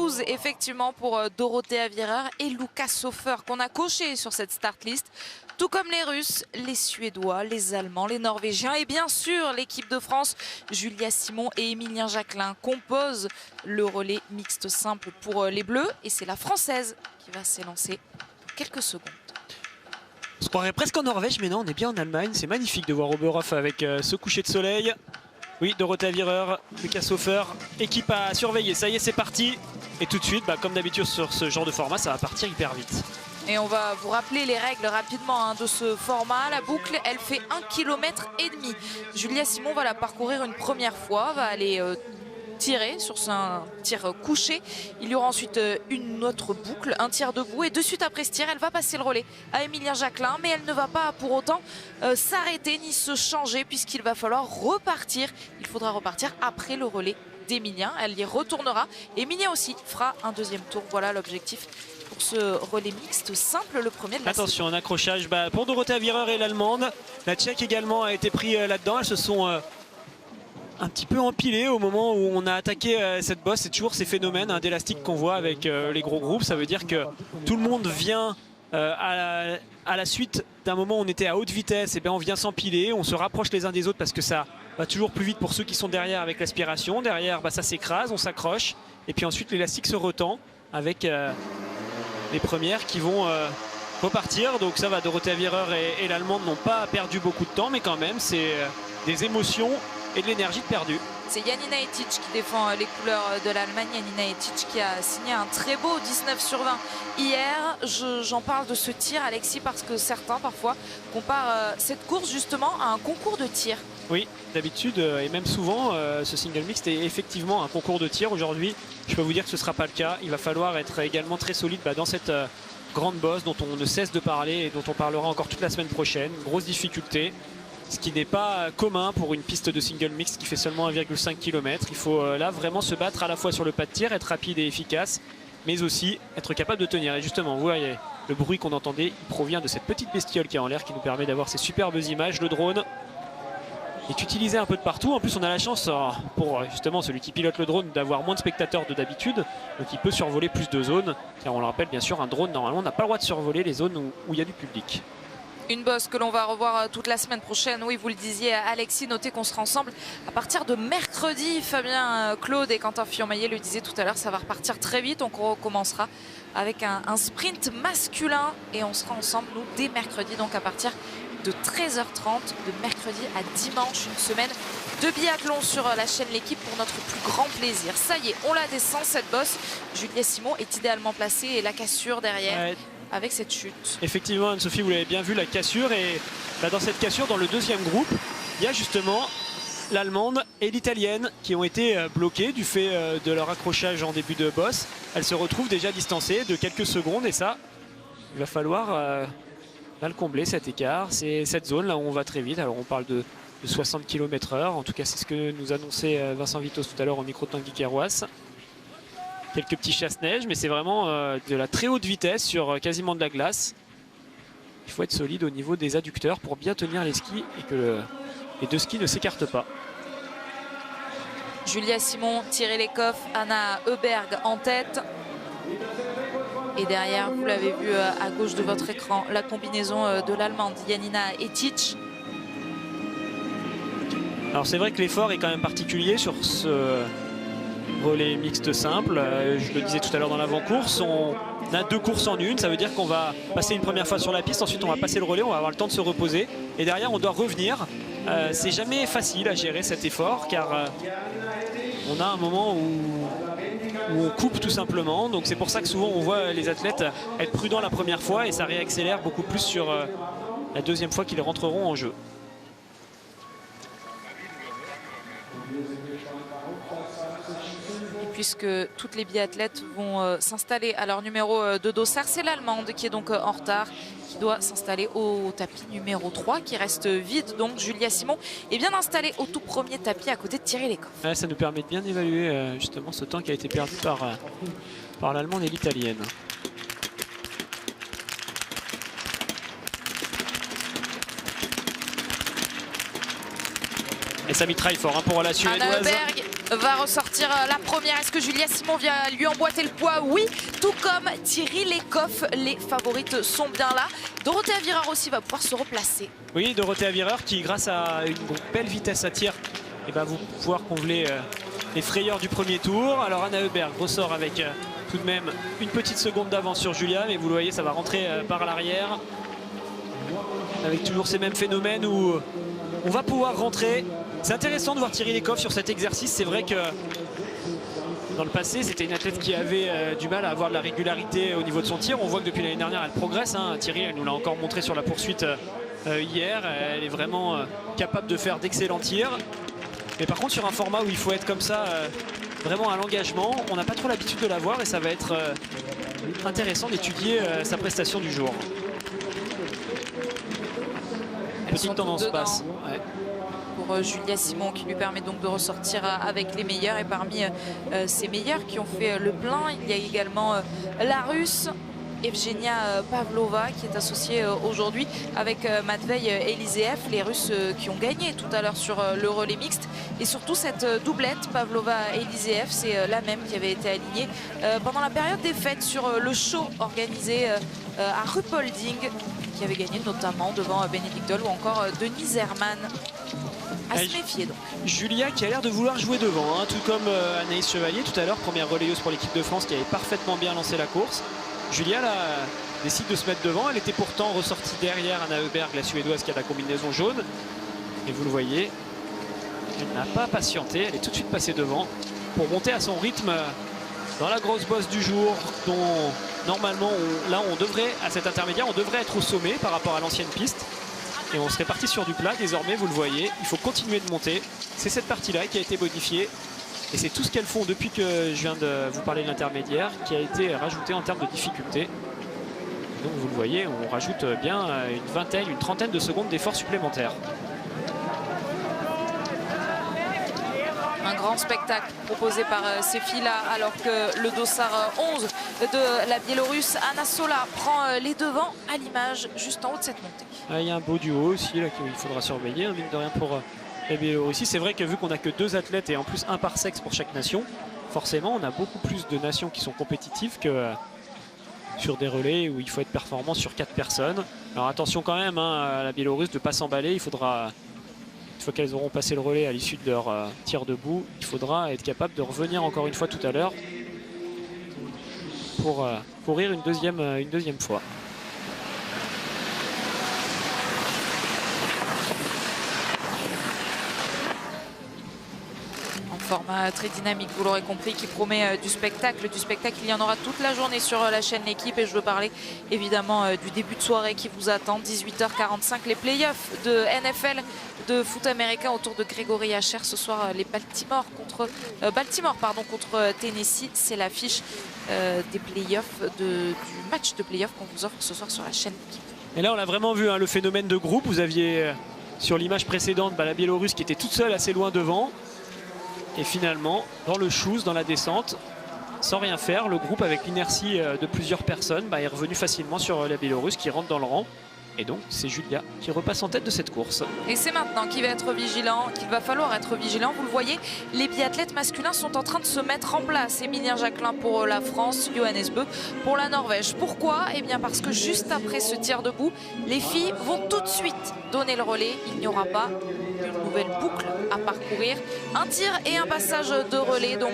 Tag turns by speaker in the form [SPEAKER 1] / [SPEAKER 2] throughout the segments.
[SPEAKER 1] 12 effectivement pour Dorothea Virer et Lukas Hofer qu'on a coché sur cette start list. Tout comme les Russes, les Suédois, les Allemands, les Norvégiens et bien sûr l'équipe de France, Julia Simon et Émilien Jacquelin composent le relais mixte simple pour les Bleus. Et c'est la Française qui va s'élancer dans quelques secondes.
[SPEAKER 2] On se croirait presque en Norvège, mais non, on est bien en Allemagne. C'est magnifique de voir Oberhof avec ce coucher de soleil. Oui, Dorothea Virer, Lukas Hofer, équipe à surveiller. Ça y est, c'est parti. Et tout de suite, comme d'habitude sur ce genre de format, ça va partir hyper vite.
[SPEAKER 1] Et on va vous rappeler les règles rapidement de ce format. La boucle, elle fait 1,5 km. Julia Simon va la parcourir une première fois, va aller tirer sur un tir couché. Il y aura ensuite une autre boucle, un tir debout. Et de suite après ce tir, elle va passer le relais à Émilien Jacquelin. Mais elle ne va pas pour autant s'arrêter ni se changer puisqu'il va falloir repartir. Il faudra repartir après le relais d'Émilien. Elle y retournera. Émilien aussi fera un deuxième tour. Voilà l'objectif pour ce relais mixte simple, le premier de la
[SPEAKER 2] Attention, un accrochage pour Dorothea Virer et l'Allemande. La Tchèque également a été pris là-dedans. Elles se sont un petit peu empilées au moment où on a attaqué cette bosse. C'est toujours ces phénomènes d'élastique qu'on voit avec les gros groupes. Ça veut dire que tout le monde vient à la suite d'un moment où on était à haute vitesse. Et bien on vient s'empiler, on se rapproche les uns des autres parce que ça va toujours plus vite pour ceux qui sont derrière avec l'aspiration. Derrière, ça s'écrase, on s'accroche. Et puis ensuite l'élastique se retend avec les premières qui vont repartir. Donc ça va, Dorothea Virer et l'Allemande n'ont pas perdu beaucoup de temps, mais quand même c'est des émotions et de l'énergie de perdu.
[SPEAKER 1] C'est Janina Etic qui défend les couleurs de l'Allemagne. Janina Etic qui a signé un très beau 19 sur 20 hier. J'en parle de ce tir, Alexis, parce que certains parfois comparent cette course justement à un concours de tir.
[SPEAKER 2] Oui, d'habitude et même souvent, ce single mixte est effectivement un concours de tir. Aujourd'hui, je peux vous dire que ce ne sera pas le cas. Il va falloir être également très solide dans cette grande bosse dont on ne cesse de parler et dont on parlera encore toute la semaine prochaine. Grosse difficulté. Ce qui n'est pas commun pour une piste de single mixte qui fait seulement 1,5 km. Il faut là vraiment se battre à la fois sur le pas de tir, être rapide et efficace, mais aussi être capable de tenir. Et justement, vous voyez, le bruit qu'on entendait, il provient de cette petite bestiole qui est en l'air, qui nous permet d'avoir ces superbes images. Le drone est utilisé un peu de partout. En plus, on a la chance pour justement celui qui pilote le drone d'avoir moins de spectateurs que d'habitude. Donc il peut survoler plus de zones. Car on le rappelle, bien sûr, un drone, normalement, n'a pas le droit de survoler les zones où il y a du public.
[SPEAKER 1] Une bosse que l'on va revoir toute la semaine prochaine. Oui, vous le disiez, Alexis, notez qu'on sera ensemble à partir de mercredi. Fabien Claude et Quentin Fillon-Maillet le disaient tout à l'heure, ça va repartir très vite. On recommencera avec un sprint masculin et on sera ensemble, nous, dès mercredi, donc à partir de 13h30, de mercredi à dimanche. Une semaine de biathlon sur la chaîne L'équipe pour notre plus grand plaisir. Ça y est, on la descend, cette bosse. Julia Simon est idéalement placée et la cassure derrière. Ouais. Avec cette chute.
[SPEAKER 2] Effectivement, Anne-Sophie, vous l'avez bien vu, la cassure. Et dans cette cassure, dans le deuxième groupe, il y a justement l'Allemande et l'Italienne qui ont été bloquées du fait de leur accrochage en début de bosse. Elles se retrouvent déjà distancées de quelques secondes et ça, il va falloir le combler, cet écart. C'est cette zone là où on va très vite. Alors on parle de 60 km/h. En tout cas, c'est ce que nous annonçait Vincent Vitos tout à l'heure au micro de Tanguy Kerouas. Quelques petits chasse-neige, mais c'est vraiment de la très haute vitesse sur quasiment de la glace. Il faut être solide au niveau des adducteurs pour bien tenir les skis et que les deux skis ne s'écartent pas.
[SPEAKER 1] Julia Simon, Thierry Lecoff, Anna Heuberg en tête. Et derrière, vous l'avez vu à gauche de votre écran, la combinaison de l'Allemande Janina Etic.
[SPEAKER 2] Alors c'est vrai que l'effort est quand même particulier sur ce relais mixte simple. Je le disais tout à l'heure dans l'avant-course, on a 2 courses en une. Ça veut dire qu'on va passer une première fois sur la piste, ensuite on va passer le relais, on va avoir le temps de se reposer. Et derrière, on doit revenir. C'est jamais facile à gérer cet effort car on a un moment où on coupe tout simplement. Donc c'est pour ça que souvent on voit les athlètes être prudents la première fois et ça réaccélère beaucoup plus sur la deuxième fois qu'ils rentreront en jeu.
[SPEAKER 1] Puisque toutes les biathlètes vont s'installer à leur numéro de dossard. C'est l'Allemande qui est donc en retard, qui doit s'installer au tapis numéro 3, qui reste vide. Donc Julia Simon est bien installée au tout premier tapis à côté de Thierry Lecoff.
[SPEAKER 2] Ouais, ça nous permet de bien évaluer justement ce temps qui a été perdu par l'Allemande et l'Italienne. Et ça mitraille fort pour la Suédoise.
[SPEAKER 1] Anna Heuberg va ressortir la première. Est-ce que Julia Simon vient lui emboîter le poids? Oui, tout comme Thierry Lecoff. Les favorites sont bien là. Dorothée Avirard aussi va pouvoir se replacer.
[SPEAKER 2] Oui, Dorothée Avirard qui, grâce à une belle vitesse à tir, va pouvoir combler les frayeurs du premier tour. Alors Anna Heuberg ressort avec tout de même une petite seconde d'avance sur Julia, mais vous le voyez, ça va rentrer par l'arrière. Avec toujours ces mêmes phénomènes où on va pouvoir rentrer. C'est intéressant de voir Thierry Lecoff sur cet exercice. C'est vrai que dans le passé, c'était une athlète qui avait du mal à avoir de la régularité au niveau de son tir. On voit que depuis l'année dernière, elle progresse. Thierry, elle nous l'a encore montré sur la poursuite hier. Elle est vraiment capable de faire d'excellents tirs. Mais par contre, sur un format où il faut être comme ça, vraiment à l'engagement, on n'a pas trop l'habitude de la voir et ça va être intéressant d'étudier sa prestation du jour. Petite tendance basse. Ouais.
[SPEAKER 1] Pour Julia Simon qui lui permet donc de ressortir avec les meilleurs. Et parmi ces meilleurs qui ont fait le plein, il y a également la Russe Evgenia Pavlova qui est associée aujourd'hui avec Matvei Eliseev, les Russes qui ont gagné tout à l'heure sur le relais mixte. Et surtout cette doublette Pavlova-Eliseev, c'est la même qui avait été alignée pendant la période des fêtes sur le show organisé à Ruhpolding, qui avait gagné notamment devant Bénédicte Doll ou encore Denise Herrmann. À se méfier donc.
[SPEAKER 2] Julia qui a l'air de vouloir jouer devant, tout comme Anaïs Chevalier tout à l'heure, première relayeuse pour l'équipe de France qui avait parfaitement bien lancé la course. Julia là, décide de se mettre devant. Elle était pourtant ressortie derrière Anna Heuberg, la Suédoise qui a la combinaison jaune. Et vous le voyez, elle n'a pas patienté. Elle est tout de suite passée devant pour monter à son rythme dans la grosse bosse du jour, dont normalement, on devrait, à cet intermédiaire, on devrait être au sommet par rapport à l'ancienne piste. Et on serait parti sur du plat. Désormais, vous le voyez, il faut continuer de monter. C'est cette partie-là qui a été modifiée. Et c'est tout ce qu'elles font depuis que je viens de vous parler de l'intermédiaire qui a été rajouté en termes de difficulté. Donc vous le voyez, on rajoute bien une vingtaine, une trentaine de secondes d'efforts supplémentaires.
[SPEAKER 1] Un grand spectacle proposé par ces filles-là, alors que le dossard 11 de la Biélorusse, Anna Sola, prend les devants à l'image juste en haut de cette montée.
[SPEAKER 2] Il y a un beau duo aussi là qu'il faudra surveiller, mine de rien pour la Biélorussie. C'est vrai que vu qu'on n'a que 2 athlètes et en plus un par sexe pour chaque nation, forcément on a beaucoup plus de nations qui sont compétitives que sur des relais où il faut être performant sur 4 personnes. Alors attention quand même à la Biélorusse de ne pas s'emballer. Il faudra, une fois qu'elles auront passé le relais à l'issue de leur tir debout, il faudra être capable de revenir encore une fois tout à l'heure pour courir une deuxième fois.
[SPEAKER 1] Format très dynamique, vous l'aurez compris, qui promet du spectacle. Du spectacle, il y en aura toute la journée sur la chaîne L'équipe. Et je veux parler évidemment du début de soirée qui vous attend. 18h45, les playoffs de NFL de foot américain autour de Grégory Asher. Ce soir, les Baltimore contre Tennessee. C'est l'affiche des playoffs, du match de playoffs qu'on vous offre ce soir sur la chaîne L'équipe.
[SPEAKER 2] Et là, on a vraiment vu le phénomène de groupe. Vous aviez sur l'image précédente la Biélorusse qui était toute seule assez loin devant. Et finalement, dans le choose, dans la descente, sans rien faire, le groupe avec l'inertie de plusieurs personnes est revenu facilement sur la Biélorusse qui rentre dans le rang. Et donc, c'est Julia qui repasse en tête de cette course.
[SPEAKER 1] Et c'est maintenant qu'il va falloir être vigilant. Vous le voyez, les biathlètes masculins sont en train de se mettre en place. Émilien Jacquelin pour la France, Johannes Bö pour la Norvège. Pourquoi? Eh bien parce que juste après ce tir debout, les filles vont tout de suite donner le relais. Il n'y aura pas une nouvelle boucle à parcourir. Un tir et un passage de relais donc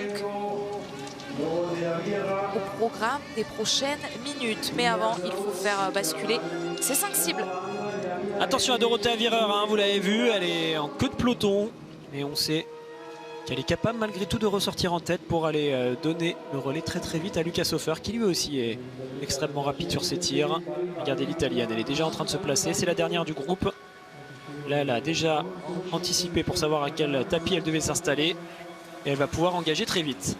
[SPEAKER 1] au programme des prochaines minutes. Mais avant, il faut faire basculer ces 5 cibles.
[SPEAKER 2] Attention à Dorothée Avirard, vous l'avez vu, elle est en queue de peloton. Et on sait qu'elle est capable malgré tout de ressortir en tête pour aller donner le relais très très vite à Lucas Hofer, qui lui aussi est extrêmement rapide sur ses tirs. Regardez l'italienne, elle est déjà en train de se placer. C'est la dernière du groupe. Là, elle a déjà anticipé pour savoir à quel tapis elle devait s'installer. Et elle va pouvoir engager très vite.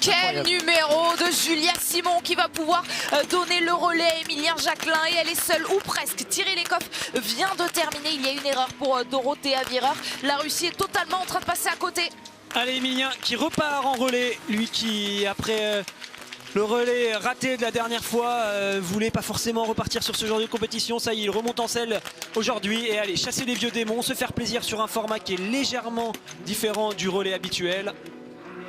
[SPEAKER 1] Quel numéro de Julia Simon qui va pouvoir donner le relais à Emilien Jacquelin et elle est seule ou presque. Thierry Lecoff vient de terminer, il y a une erreur pour Dorothea Wierer. La Russie est totalement en train de passer à côté.
[SPEAKER 2] Allez, Emilien qui repart en relais, lui qui après le relais raté de la dernière fois voulait pas forcément repartir sur ce genre de compétition. Ça y est, il remonte en selle aujourd'hui et aller chasser les vieux démons, se faire plaisir sur un format qui est légèrement différent du relais habituel.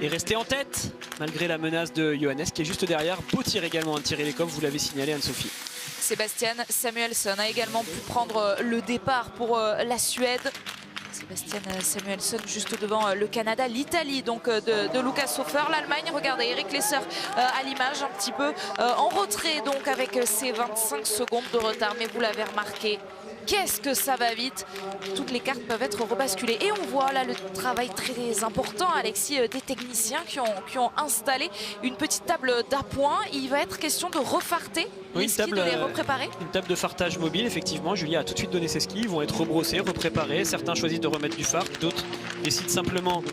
[SPEAKER 2] Et rester en tête malgré la menace de Johannes qui est juste derrière. Beau tir également de Thierry Lecoff, vous l'avez signalé Anne-Sophie.
[SPEAKER 1] Sébastien Samuelsson a également pu prendre le départ pour la Suède. Sébastien Samuelsson juste devant le Canada, l'Italie donc de Lucas Hofer, l'Allemagne, regardez Eric Lesser à l'image un petit peu en retrait donc avec ses 25 secondes de retard, mais vous l'avez remarqué. Qu'est-ce que ça va vite, toutes les cartes peuvent être rebasculées et on voit là le travail très important, Alexis, des techniciens qui ont installé une petite table d'appoint. Il va être question de refarter les skis, de les repréparer.
[SPEAKER 2] Une table de fartage mobile, effectivement. Julia a tout de suite donné ses skis, ils vont être rebrossés, repréparés. Certains choisissent de remettre du fart, d'autres décident simplement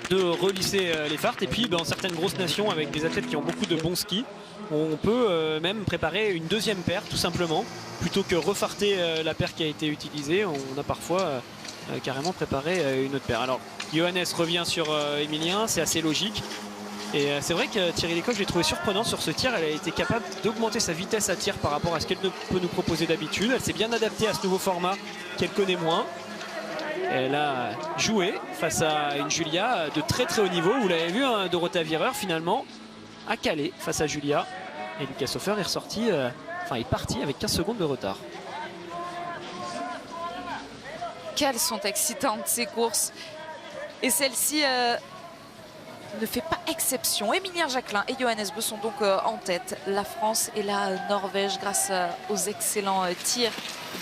[SPEAKER 2] de relisser les farts. Et puis dans certaines grosses nations avec des athlètes qui ont beaucoup de bons skis, on peut même préparer une deuxième paire tout simplement. Plutôt que refarter la paire qui a été utilisée, on a parfois carrément préparé une autre paire. Alors Johannes revient sur Emilien, c'est assez logique. Et c'est vrai que Thierry Lecoff, je l'ai trouvé surprenant sur ce tir. Elle a été capable d'augmenter sa vitesse à tir par rapport à ce qu'elle peut nous proposer d'habitude. Elle s'est bien adaptée à ce nouveau format qu'elle connaît moins. Elle a joué face à une Julia de très très haut niveau. Vous l'avez vu, hein, Dorothea Wierer finalement a calé face à Julia. Et Lucas Hofer est ressorti, est parti avec 15 secondes de retard.
[SPEAKER 1] Quelles sont excitantes ces courses. Et celle-ci ne fait pas exception. Emilien Jacquelin et Johannes Beu sont donc en tête. La France et la Norvège grâce aux excellents tirs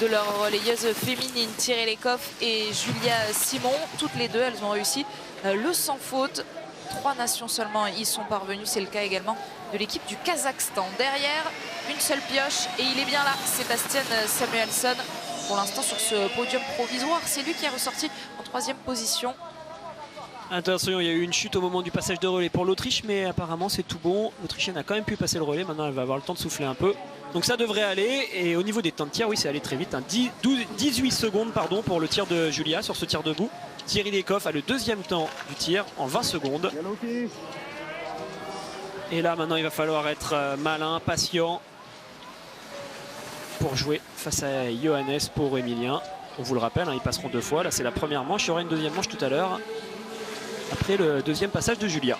[SPEAKER 1] de leur relayeuse féminine Thierry Lecoff et Julia Simon. Toutes les deux, elles ont réussi le sans faute. 3 nations seulement y sont parvenues. C'est le cas également de l'équipe du Kazakhstan. Derrière, une seule pioche et il est bien là, Sébastien Samuelsson. Pour l'instant sur ce podium provisoire, c'est lui qui est ressorti en 3e position.
[SPEAKER 2] Attention, il y a eu une chute au moment du passage de relais pour l'Autriche, mais apparemment c'est tout bon. L'Autrichienne a quand même pu passer le relais, maintenant elle va avoir le temps de souffler un peu. Donc ça devrait aller, et au niveau des temps de tir, oui c'est allé très vite. 18 secondes pardon, pour le tir de Julia sur ce tir debout. Thierry Lecoff a le 2e temps du tir en 20 secondes. Et là maintenant il va falloir être malin, patient pour jouer face à Johannes pour Emilien. On vous le rappelle, hein, ils passeront 2 fois. Là c'est la première manche, il y aura une deuxième manche tout à l'heure. Après le 2e passage de Julia.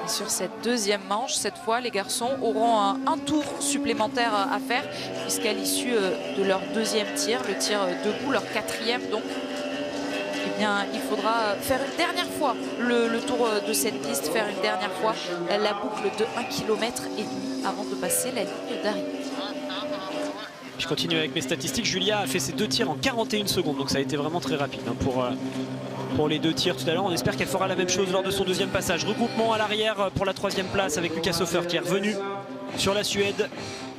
[SPEAKER 1] Sur cette 2e manche, cette fois, les garçons auront un tour supplémentaire à faire, puisqu'à l'issue de leur 2e tir, le tir debout, leur 4e donc, eh bien, il faudra faire une dernière fois le tour de cette piste, faire une dernière fois la boucle de 1,5 km avant de passer la ligne d'arrivée.
[SPEAKER 2] Je continue avec mes statistiques. Julia a fait ses 2 tirs en 41 secondes, donc ça a été vraiment très rapide hein, pour les 2 tirs tout à l'heure. On espère qu'elle fera la même chose lors de son 2e passage. Regroupement à l'arrière pour la 3e place avec Lucas Hofer qui est revenu sur la Suède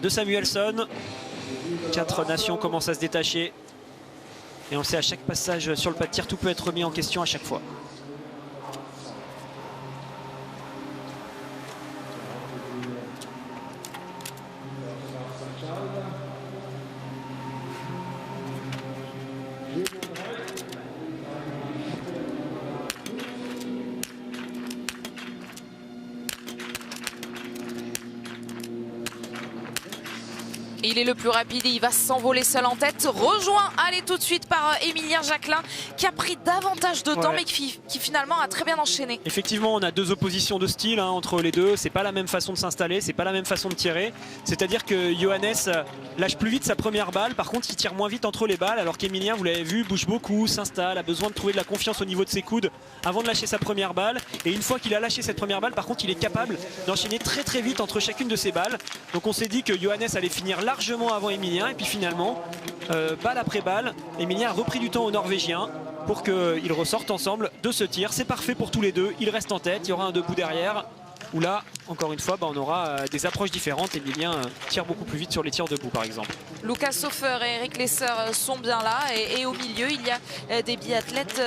[SPEAKER 2] de Samuelsson. 4 nations commencent à se détacher. Et on le sait, à chaque passage sur le pas de tir, tout peut être remis en question à chaque fois.
[SPEAKER 1] Il est le plus rapide et il va s'envoler seul en tête. Rejoint, allez tout de suite par Emilien Jacquelin qui a pris davantage de temps mais qui finalement a très bien enchaîné.
[SPEAKER 2] Effectivement, on a 2 oppositions de style hein, entre les deux. C'est pas la même façon de s'installer, c'est pas la même façon de tirer. C'est-à-dire que Johannes lâche plus vite sa première balle. Par contre, il tire moins vite entre les balles. Alors qu'Emilien, vous l'avez vu, bouge beaucoup, s'installe, a besoin de trouver de la confiance au niveau de ses coudes avant de lâcher sa première balle. Et une fois qu'il a lâché cette première balle, par contre, il est capable d'enchaîner très très vite entre chacune de ses balles. Donc on s'est dit que Johannes allait finir largement avant Emilien. Et puis finalement, balle après balle, Emilien a repris du temps aux Norvégiens pour qu'ils ressortent ensemble de ce tir. C'est parfait pour tous les deux. Ils restent en tête. Il y aura un debout derrière. où là, encore une fois, on aura des approches différentes. Emilien tire beaucoup plus vite sur les tirs debout, par exemple.
[SPEAKER 1] Lucas Hofer et Eric Lesser sont bien là. Et au milieu, il y a des biathlètes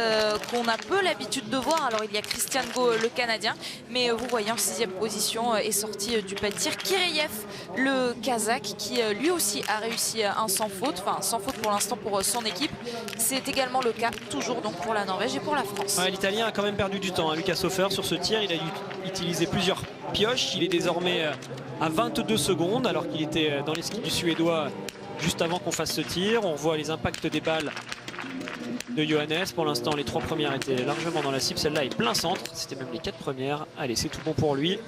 [SPEAKER 1] qu'on a peu l'habitude de voir. Alors, il y a Christian Go, le Canadien. Mais vous voyez, en 6e position est sorti du pas de tir Kireyev, le Kazakh, qui lui aussi a réussi un sans faute. Enfin, sans faute pour l'instant pour son équipe. C'est également le cas, toujours donc pour la Norvège et pour la France.
[SPEAKER 2] Ouais, l'Italien a quand même perdu du temps, Lucas Hofer, sur ce tir. Il a dû utiliser plusieurs pioches. Il est désormais à 22 secondes alors qu'il était dans les skis du Suédois juste avant qu'on fasse ce tir. On voit les impacts des balles de Johannes. Pour l'instant, les 3 premières étaient largement dans la cible. Celle-là est plein centre. C'était même les 4 premières. Allez, c'est tout bon pour lui.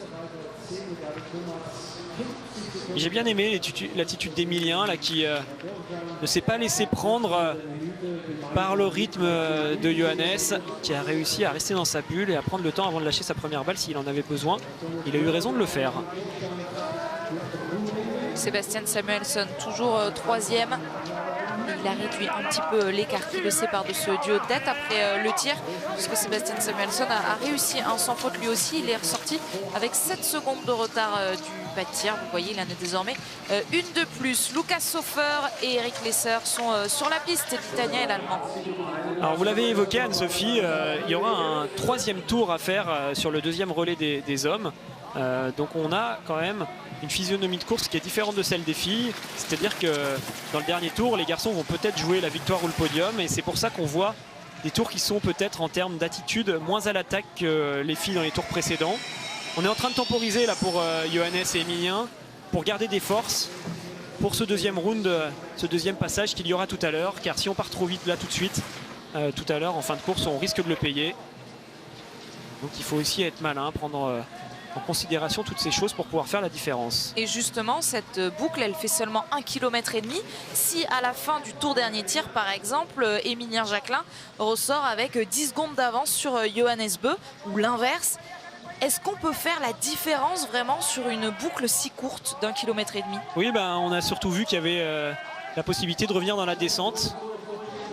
[SPEAKER 2] J'ai bien aimé l'attitude d'Emilien là, qui ne s'est pas laissé prendre par le rythme de Johannes, qui a réussi à rester dans sa bulle et à prendre le temps avant de lâcher sa première balle s'il en avait besoin. Il a eu raison de le faire.
[SPEAKER 1] Sébastien Samuelsson, toujours 3e. Il a réduit un petit peu l'écart qui le sépare de ce duo de tête après le tir, puisque Sébastien Samuelsson a réussi un sans faute lui aussi. Il est ressorti avec 7 secondes de retard du pas de tir. Vous voyez, il en a désormais une de plus. Lucas Hofer et Eric Lesser sont sur la piste, l'Italien et l'Allemand.
[SPEAKER 2] Alors vous l'avez évoqué, Anne-Sophie, il y aura un 3e tour à faire sur le 2e relais des hommes. Donc on a quand même une physionomie de course qui est différente de celle des filles. C'est-à-dire que dans le dernier tour, les garçons vont peut-être jouer la victoire ou le podium. Et c'est pour ça qu'on voit des tours qui sont peut-être en termes d'attitude moins à l'attaque que les filles dans les tours précédents. On est en train de temporiser là pour Johannes et Emilien pour garder des forces pour ce 2e round, ce 2e passage qu'il y aura tout à l'heure. Car si on part trop vite là tout de suite, tout à l'heure en fin de course, on risque de le payer. Donc il faut aussi être malin, prendre en considération toutes ces choses pour pouvoir faire la différence.
[SPEAKER 1] Et justement, cette boucle, elle fait seulement 1,5 km. Si à la fin du tour dernier tir, par exemple, Emilien Jacquelin ressort avec 10 secondes d'avance sur Johannes Beu, ou l'inverse, est-ce qu'on peut faire la différence vraiment sur une boucle si courte d'1,5 km?
[SPEAKER 2] Oui, on a surtout vu qu'il y avait la possibilité de revenir dans la descente.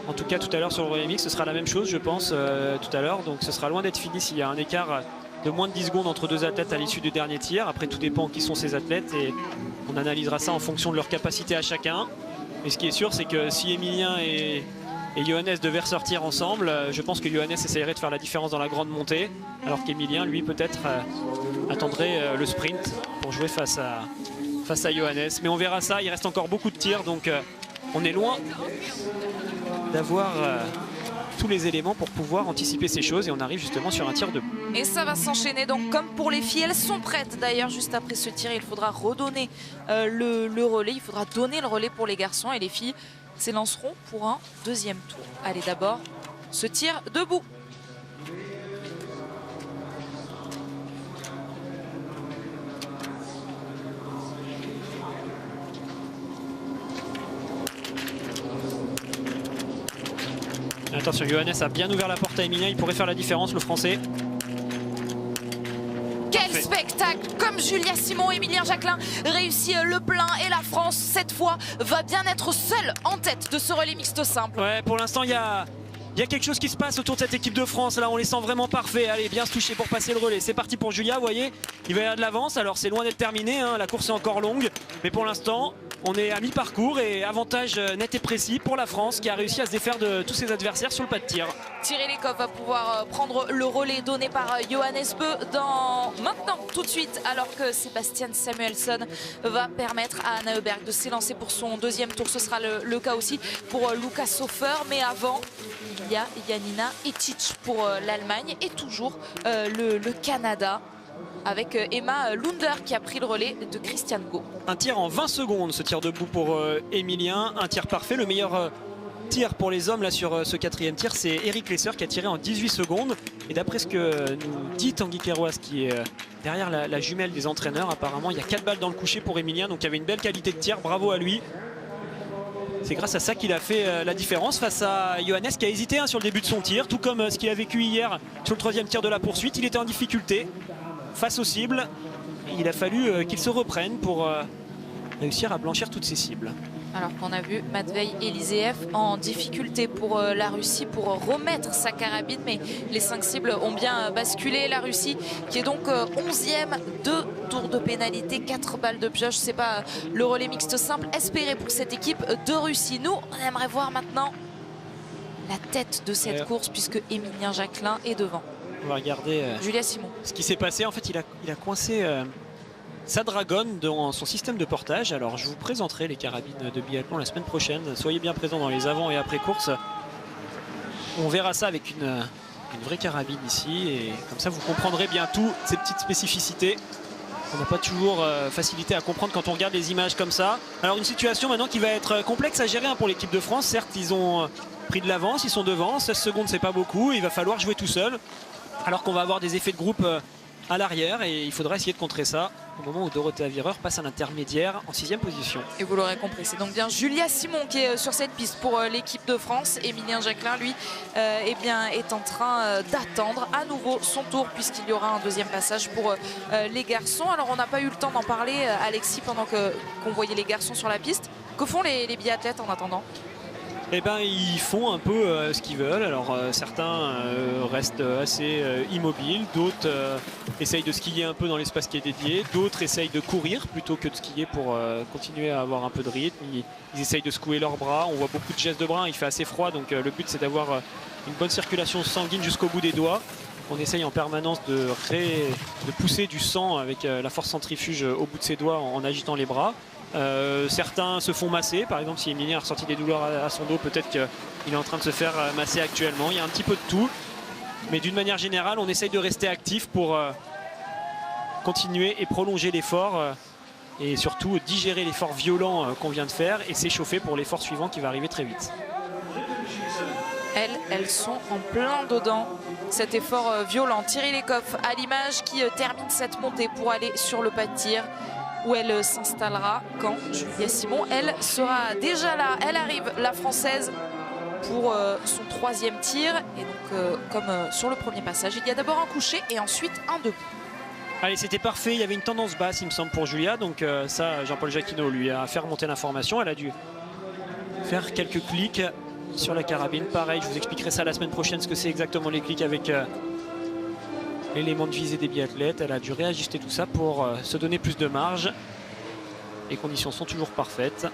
[SPEAKER 2] En tout cas, tout à l'heure sur le relais mix, ce sera la même chose, je pense, tout à l'heure. Donc ce sera loin d'être fini s'il y a un écart de moins de 10 secondes entre 2 athlètes à l'issue du dernier tir. Après, tout dépend qui sont ces athlètes et on analysera ça en fonction de leur capacité à chacun. Mais ce qui est sûr, c'est que si Emilien et Johannes devaient ressortir ensemble, je pense que Johannes essayerait de faire la différence dans la grande montée, alors qu'Emilien, lui, peut-être attendrait le sprint pour jouer face à Johannes. Mais on verra ça, il reste encore beaucoup de tirs, donc on est loin d'avoir tous les éléments pour pouvoir anticiper ces choses et on arrive justement sur un tir debout.
[SPEAKER 1] Et ça va s'enchaîner donc comme pour les filles, elles sont prêtes d'ailleurs. Juste après ce tir, il faudra redonner le relais, il faudra donner le relais pour les garçons et les filles s'élanceront pour un 2e tour. Allez, d'abord ce tir debout.
[SPEAKER 2] Attention, Johannes a bien ouvert la porte à Emilien, il pourrait faire la différence, le français.
[SPEAKER 1] Quel spectacle! Comme Julia Simon, Emilien Jacquelin réussit le plein et la France, cette fois, va bien être seule en tête de ce relais mixte simple.
[SPEAKER 2] Ouais, pour l'instant, il y a quelque chose qui se passe autour de cette équipe de France. Là, on les sent vraiment parfaits. Allez, bien se toucher pour passer le relais. C'est parti pour Julia, vous voyez, il va y avoir de l'avance. Alors, c'est loin d'être terminé, hein. La course est encore longue. Mais pour l'instant, on est à mi-parcours et avantage net et précis pour la France qui a réussi à se défaire de tous ses adversaires sur le pas de tir.
[SPEAKER 1] Thierry Lekov va pouvoir prendre le relais donné par Johannes Beu maintenant, tout de suite, alors que Sébastien Samuelsson va permettre à Anna Heuberg de s'élancer pour son 2e tour. Ce sera le cas aussi pour Lucas Hofer. Mais avant, il y a Janina Etic pour l'Allemagne et toujours le Canada, avec Emma Lunder qui a pris le relais de Christian Go.
[SPEAKER 2] Un tir en 20 secondes, ce tir debout pour Emilien. Un tir parfait. Le meilleur tir pour les hommes là sur ce 4e tir, c'est Eric Lesser qui a tiré en 18 secondes. Et d'après ce que nous dit Tanguy Kerouas, qui est derrière la jumelle des entraîneurs, apparemment il y a 4 balles dans le coucher pour Emilien. Donc il y avait une belle qualité de tir, bravo à lui. C'est grâce à ça qu'il a fait la différence face à Johannes qui a hésité sur le début de son tir, tout comme ce qu'il a vécu hier sur le 3e tir de la poursuite. Il était en difficulté face aux cibles. Il a fallu qu'il se reprenne pour réussir à blanchir toutes ses cibles.
[SPEAKER 1] Alors qu'on a vu Matvei Eliseev en difficulté pour la Russie pour remettre sa carabine, mais les 5 cibles ont bien basculé. La Russie qui est donc 11e, 2 tours de pénalité, 4 balles de pioche. C'est pas le relais mixte simple espéré pour cette équipe de Russie. Nous, on aimerait voir maintenant la tête de cette course puisque Émilien Jacquelin est devant.
[SPEAKER 2] On va regarder
[SPEAKER 1] Julia Simon.
[SPEAKER 2] Ce qui s'est passé. En fait, il a coincé sa dragonne dans son système de portage. Alors je vous présenterai les carabines de biathlon la semaine prochaine. Soyez bien présents dans les avant et après courses. On verra ça avec une vraie carabine ici et comme ça vous comprendrez bien toutes ces petites spécificités. On n'a pas toujours facilité à comprendre quand on regarde les images comme ça. Alors une situation maintenant qui va être complexe à gérer pour l'équipe de France. Certes, ils ont pris de l'avance, ils sont devant. 16 secondes, c'est pas beaucoup. Il va falloir jouer tout seul. Alors qu'on va avoir des effets de groupe à l'arrière et il faudra essayer de contrer ça au moment où Dorothea Virer passe à l'intermédiaire en 6e position.
[SPEAKER 1] Et vous l'aurez compris, c'est donc bien Julia Simon qui est sur cette piste pour l'équipe de France. Émilien Jacquelin, lui, est en train d'attendre à nouveau son tour puisqu'il y aura un deuxième passage pour les garçons. Alors on n'a pas eu le temps d'en parler, Alexis, pendant qu'on voyait les garçons sur la piste. Que font les biathlètes en attendant ?
[SPEAKER 2] Eh ben, ils font un peu ce qu'ils veulent. Alors certains restent assez immobiles, d'autres essayent de skier un peu dans l'espace qui est dédié, d'autres essayent de courir plutôt que de skier pour continuer à avoir un peu de rythme. Ils essayent de secouer leurs bras, on voit beaucoup de gestes de bras, il fait assez froid, donc le but c'est d'avoir une bonne circulation sanguine jusqu'au bout des doigts. On essaye en permanence de pousser du sang avec la force centrifuge au bout de ses doigts en agitant les bras. Certains se font masser, par exemple si Émilien a ressenti des douleurs à son dos, peut-être qu'il est en train de se faire masser actuellement. Il y a un petit peu de tout, mais d'une manière générale on essaye de rester actif pour continuer et prolonger l'effort et surtout digérer l'effort violent qu'on vient de faire et s'échauffer pour l'effort suivant qui va arriver très vite.
[SPEAKER 1] Elles sont en plein dedans, cet effort violent. Thierry Lecoff à l'image qui termine cette montée pour aller sur le pas de tir où elle s'installera quand Julia Simon, elle sera déjà là. Elle arrive, la Française, pour son 3e tir. Et donc, comme sur le premier passage, il y a d'abord un couché et ensuite un debout.
[SPEAKER 2] Allez, c'était parfait. Il y avait une tendance basse, il me semble, pour Julia. Donc ça, Jean-Paul Jacquinot lui a fait remonter l'information. Elle a dû faire quelques clics sur la carabine. Pareil, je vous expliquerai ça la semaine prochaine, ce que c'est exactement les clics avec l'élément de visée des biathlètes. Elle a dû réajuster tout ça pour se donner plus de marge. Les conditions sont toujours parfaites.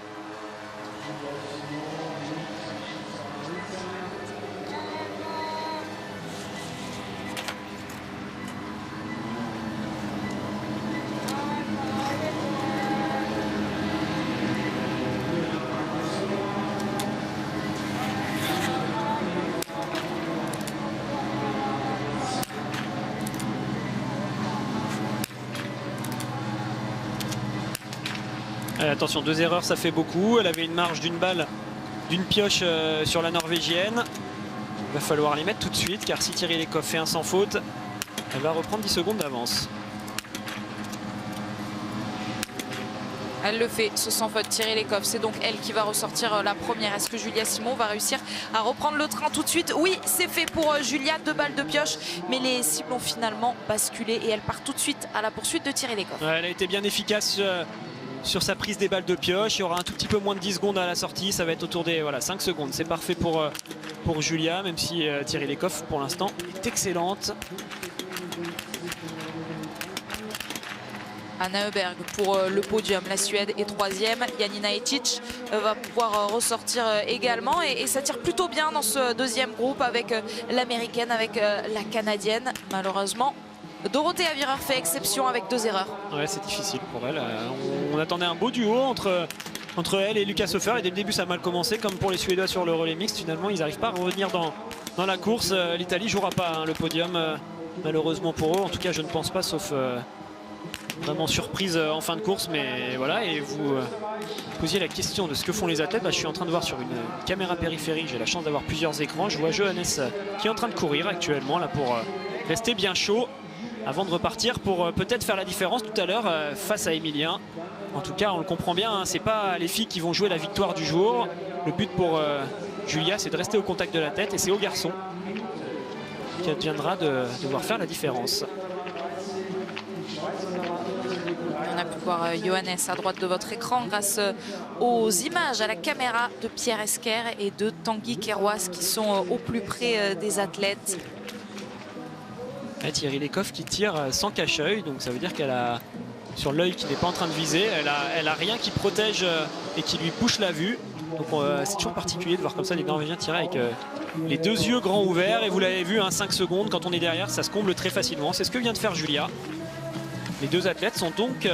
[SPEAKER 2] Attention, 2 erreurs, ça fait beaucoup. Elle avait une marge d'une balle, d'une pioche sur la norvégienne. Il va falloir les mettre tout de suite, car si Thierry Lecoff fait un sans faute, elle va reprendre 10 secondes d'avance.
[SPEAKER 1] Elle le fait, ce sans faute, Thierry Lecoff. C'est donc elle qui va ressortir la première. Est-ce que Julia Simon va réussir à reprendre le train tout de suite? Oui, c'est fait pour Julia, 2 balles de pioche. Mais les cibles ont finalement basculé et elle part tout de suite à la poursuite de Thierry Lecoff.
[SPEAKER 2] Ouais, elle a été bien efficace sur sa prise des balles de pioche. Il y aura un tout petit peu moins de 10 secondes à la sortie. Ça va être autour des 5 secondes. C'est parfait pour Julia, même si Thierry Lecoff, pour l'instant, est excellente.
[SPEAKER 1] Anna Öberg pour le podium. La Suède est 3e. Janina Etic va pouvoir ressortir également. Et ça tire plutôt bien dans ce deuxième groupe avec l'américaine, avec la canadienne. Malheureusement, Dorothea Virer fait exception avec 2 erreurs.
[SPEAKER 2] Ouais, c'est difficile pour elle. On attendait un beau duo entre elle et Lucas Hofer. Et dès le début, ça a mal commencé, comme pour les Suédois sur le relais mixte. Finalement, ils n'arrivent pas à revenir dans la course. L'Italie ne jouera pas le podium, malheureusement pour eux. En tout cas, je ne pense pas, sauf vraiment surprise en fin de course. Mais voilà, et vous posiez la question de ce que font les athlètes. Je suis en train de voir sur une caméra périphérique. J'ai la chance d'avoir plusieurs écrans. Je vois Johannes qui est en train de courir actuellement là pour rester bien chaud avant de repartir pour peut-être faire la différence tout à l'heure face à Émilien. En tout cas, on le comprend bien, hein, c'est pas les filles qui vont jouer la victoire du jour. Le but pour Julia, c'est de rester au contact de la tête et c'est aux garçons qui adviendra de devoir faire la différence.
[SPEAKER 1] On a pu voir Johannes à droite de votre écran grâce aux images à la caméra de Pierre Esquer et de Tanguy Kerouas qui sont au plus près des athlètes.
[SPEAKER 2] Thierry Lecoff qui tire sans cache-œil, donc ça veut dire qu'elle a sur l'œil qui n'est pas en train de viser, elle a rien qui protège et qui lui bouche la vue. Donc c'est toujours particulier de voir comme ça les Norvégiens tirer avec les deux yeux grands ouverts. Et vous l'avez vu, 5 secondes, quand on est derrière, ça se comble très facilement. C'est ce que vient de faire Julia. Les deux athlètes sont donc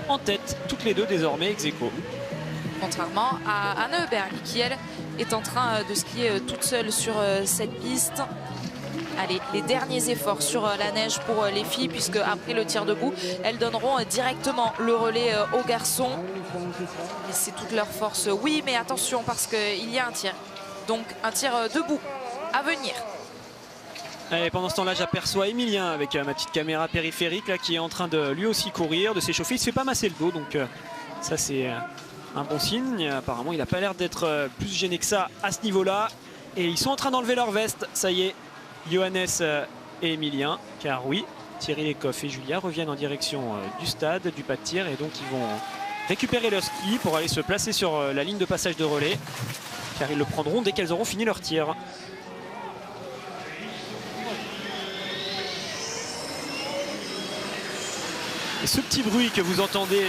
[SPEAKER 2] en tête, toutes les deux désormais ex aequo.
[SPEAKER 1] Contrairement à Anne Heuberg qui, elle, est en train de skier toute seule sur cette piste. Allez, les derniers efforts sur la neige pour les filles, puisque après le tir debout, elles donneront directement le relais aux garçons. Et c'est toute leur force. Oui, mais attention, parce qu'il y a un tir. Donc un tir debout à venir.
[SPEAKER 2] Et pendant ce temps-là, j'aperçois Emilien avec ma petite caméra périphérique là, qui est en train de lui aussi courir, de s'échauffer. Il se fait pas masser le dos, donc ça c'est un bon signe. Apparemment, il n'a pas l'air d'être plus gêné que ça à ce niveau-là. Et ils sont en train d'enlever leur veste. Ça y est, Johannes et Emilien, car oui, Thierry Lecoff et Julia reviennent en direction du stade, du pas de tir, et donc ils vont récupérer leur ski pour aller se placer sur la ligne de passage de relais, car ils le prendront dès qu'elles auront fini leur tir. Et ce petit bruit que vous entendez,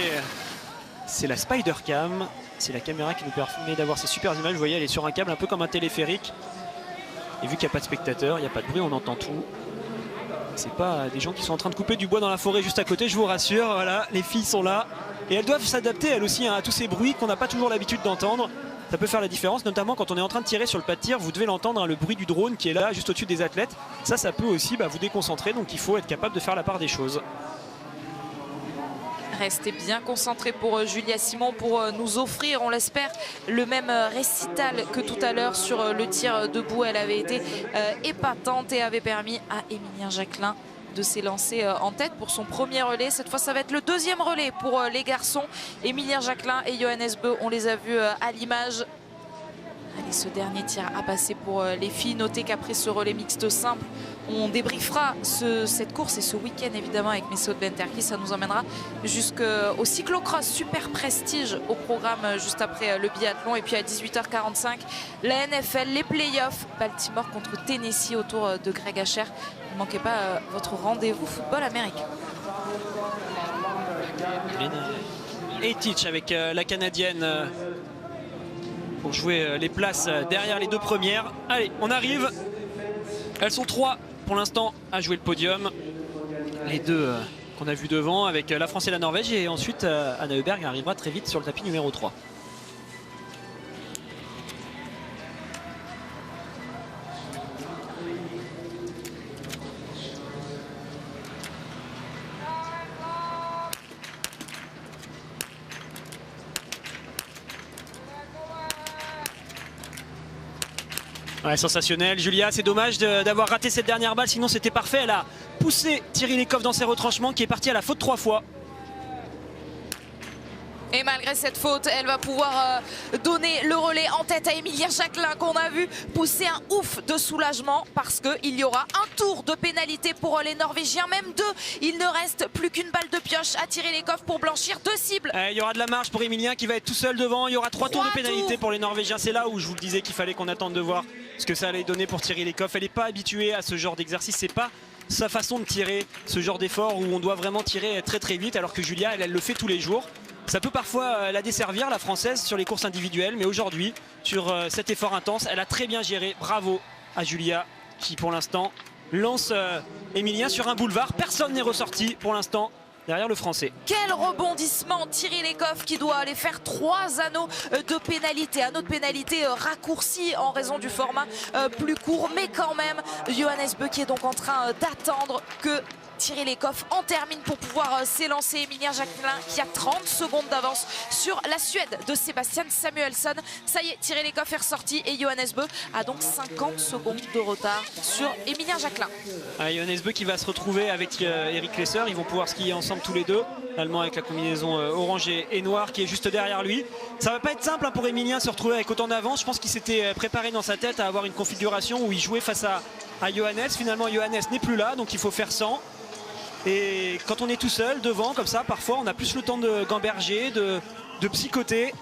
[SPEAKER 2] c'est la Spider-Cam, c'est la caméra qui nous permet d'avoir ces super images. Vous voyez, elle est sur un câble un peu comme un téléphérique. Et vu qu'il n'y a pas de spectateurs, il n'y a pas de bruit, on entend tout. C'est pas des gens qui sont en train de couper du bois dans la forêt juste à côté, je vous rassure. Voilà, les filles sont là. Et elles doivent s'adapter elles aussi à tous ces bruits qu'on n'a pas toujours l'habitude d'entendre. Ça peut faire la différence, notamment quand on est en train de tirer sur le pas de tir. Vous devez l'entendre, le bruit du drone qui est là, juste au-dessus des athlètes. Ça peut aussi vous déconcentrer, donc il faut être capable de faire la part des choses.
[SPEAKER 1] Restez bien concentrés pour Julia Simon pour nous offrir, on l'espère, le même récital que tout à l'heure sur le tir debout. Elle avait été épatante et avait permis à Emilien Jacquelin de s'élancer en tête pour son premier relais. Cette fois, ça va être le deuxième relais pour les garçons. Emilien Jacquelin et Johannes Beu, on les a vus à l'image. Allez, ce dernier tir à passer pour les filles. Notez qu'après ce relais mixte simple, on débriefera cette course et ce week-end évidemment avec Messot Benterki. Ça nous emmènera jusqu'au cyclocross super prestige au programme juste après le biathlon. Et puis à 18h45, la NFL, les playoffs, Baltimore contre Tennessee autour de Greg Asher. Ne manquez pas votre rendez-vous football américain.
[SPEAKER 2] Et Teach avec la Canadienne pour jouer les places derrière les deux premières. Allez, on arrive. Elles sont 3 pour l'instant à jouer le podium. Les deux qu'on a vu devant avec la France et la Norvège. Et ensuite, Anna Heuberg arrivera très vite sur le tapis numéro 3. Ouais, sensationnel. Julia, c'est dommage d'avoir raté cette dernière balle, sinon c'était parfait. Elle a poussé Thierry Lecoff dans ses retranchements, qui est parti à la faute 3 fois.
[SPEAKER 1] Et malgré cette faute, elle va pouvoir donner le relais en tête à Emilien Jacquelin qu'on a vu pousser un ouf de soulagement parce qu'il y aura un tour de pénalité pour les Norvégiens, même 2. Il ne reste plus qu'une balle de pioche à tirer les coffres pour blanchir 2 cibles.
[SPEAKER 2] Il y aura de la marge pour Emilien qui va être tout seul devant. Il y aura 3 tours de pénalité pour les Norvégiens. C'est là où je vous le disais qu'il fallait qu'on attende de voir ce que ça allait donner pour Thierry Lecoff. Elle n'est pas habituée à ce genre d'exercice. C'est pas sa façon de tirer, ce genre d'effort où on doit vraiment tirer très très vite, alors que Julia, elle le fait tous les jours. Ça peut parfois la desservir, la française, sur les courses individuelles, mais aujourd'hui, sur cet effort intense, elle a très bien géré. Bravo à Julia qui, pour l'instant, lance Emilien sur un boulevard. Personne n'est ressorti pour l'instant derrière le français.
[SPEAKER 1] Quel rebondissement, Thierry Lecoff qui doit aller faire 3 anneaux de pénalité. Anneaux de pénalité raccourcis en raison du format plus court, mais quand même, Johannes Beu qui est donc en train d'attendre que Thierry Lecoff en termine pour pouvoir s'élancer. Emilien Jacquelin qui a 30 secondes d'avance sur la Suède de Sébastien Samuelsson. Ça y est, Thierry Lecoff est ressorti et Johannes Beu a donc 50 secondes de retard sur Emilien Jacquelin.
[SPEAKER 2] Johannes Beu qui va se retrouver avec Eric Lesser. Ils vont pouvoir skier ensemble tous les deux. L'Allemand avec la combinaison orange et noire qui est juste derrière lui. Ça va pas être simple pour Emilien se retrouver avec autant d'avance. Je pense qu'il s'était préparé dans sa tête à avoir une configuration où il jouait face à Johannes. Finalement, Johannes n'est plus là, donc il faut faire 100. Et quand on est tout seul devant comme ça, parfois on a plus le temps de gamberger, de psychoter.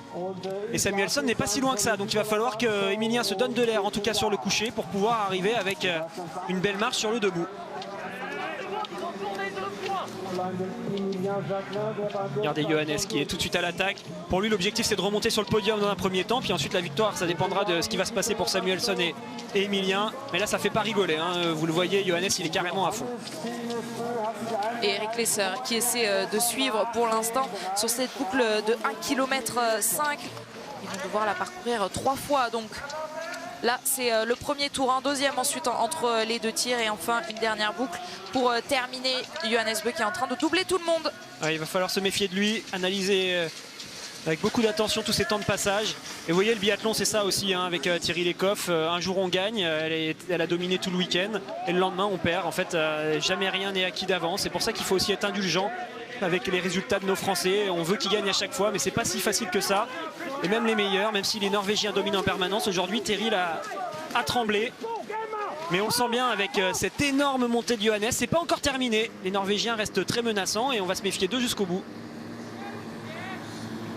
[SPEAKER 2] Et Samuelsson n'est pas si loin que ça. Donc il va falloir que Emilien se donne de l'air, en tout cas sur le coucher, pour pouvoir arriver avec une belle marche sur le debout. Regardez Johannes qui est tout de suite à l'attaque. Pour lui, l'objectif c'est de remonter sur le podium dans un premier temps, puis ensuite la victoire, ça dépendra de ce qui va se passer pour Samuelsson et Emilien. Mais là, ça fait pas rigoler, hein. Vous le voyez, Johannes, il est carrément à fond.
[SPEAKER 1] Et Eric Lesser qui essaie de suivre pour l'instant sur cette boucle de 1,5 km. Ils vont devoir la parcourir 3 fois. Donc là, c'est le premier tour, un deuxième ensuite entre les 2 tirs et enfin une dernière boucle pour terminer. Johannes Beu qui est en train de doubler tout le monde.
[SPEAKER 2] Ouais, il va falloir se méfier de lui, analyser avec beaucoup d'attention tous ces temps de passage. Et vous voyez, le biathlon, c'est ça aussi, hein, avec Thierry Lecoff. Un jour, on gagne, elle a dominé tout le week-end. Et le lendemain, on perd. En fait, jamais rien n'est acquis d'avance. C'est pour ça qu'il faut aussi être indulgent avec les résultats de nos Français. On veut qu'ils gagnent à chaque fois, mais c'est pas si facile que ça. Et même les meilleurs, même si les Norvégiens dominent en permanence, aujourd'hui, Thierry a tremblé. Mais on sent bien avec cette énorme montée de Johannes, c'est pas encore terminé. Les Norvégiens restent très menaçants et on va se méfier d'eux jusqu'au bout.